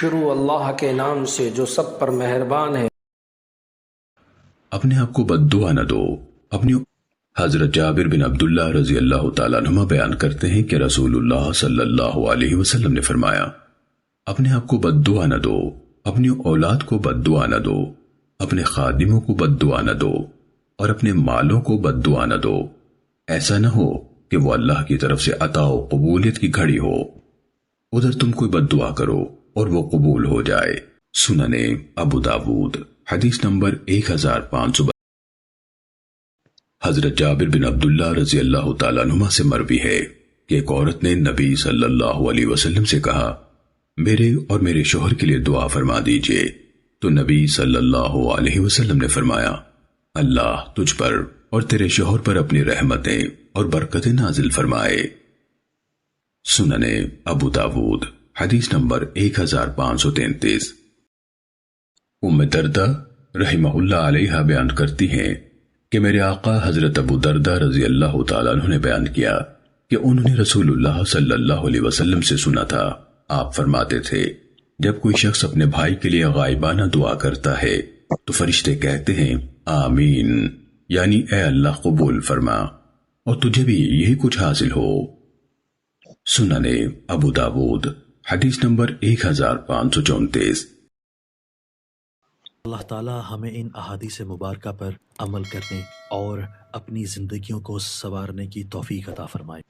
شروع اللہ کے نام سے جو سب پر مہربان ہے۔ اپنے آپ کو بد دعا نہ دو۔ اپنی حضرت جابر بن عبداللہ رضی اللہ تعالیٰ عنہما بیان کرتے ہیں کہ رسول اللہ صلی اللہ علیہ وسلم نے فرمایا، اپنے آپ کو بد دعا نہ دو، اپنی اولاد کو بد دعا نہ دو، اپنے خادموں کو بد دعا نہ دو، اور اپنے مالوں کو بد دعا نہ دو۔ ایسا نہ ہو کہ وہ اللہ کی طرف سے عطا و قبولیت کی گھڑی ہو، ادھر تم کوئی بد دعا کرو اور وہ قبول ہو جائے۔ سننے ابو داود حدیث نمبر 1500۔ حضرت جابر بن عبداللہ رضی اللہ تعالیٰ عنہما سے مروی ہے کہ ایک عورت نے نبی صلی اللہ علیہ وسلم سے کہا، میرے اور میرے شوہر کے لیے دعا فرما دیجئے۔ تو نبی صلی اللہ علیہ وسلم نے فرمایا، اللہ تجھ پر اور تیرے شوہر پر اپنی رحمتیں اور برکتیں نازل فرمائے۔ سننے ابو داود حدیث نمبر 1533۔ ام دردہ رحمہ اللہ علیہ بیان کرتی ہیں کہ میرے آقا حضرت ابو دردہ رضی اللہ تعالیٰ عنہ نے بیان کیا کہ انہوں نے رسول اللہ صلی اللہ علیہ وسلم سے سنا تھا، آپ فرماتے تھے، جب کوئی شخص اپنے بھائی کے لیے غائبانہ دعا کرتا ہے تو فرشتے کہتے ہیں آمین، یعنی اے اللہ قبول فرما اور تجھے بھی یہی کچھ حاصل ہو۔ سننے ابو داود حدیث نمبر 1534۔ اللہ تعالی ہمیں ان احادیث مبارکہ پر عمل کرنے اور اپنی زندگیوں کو سنوارنے کی توفیق عطا فرمائے۔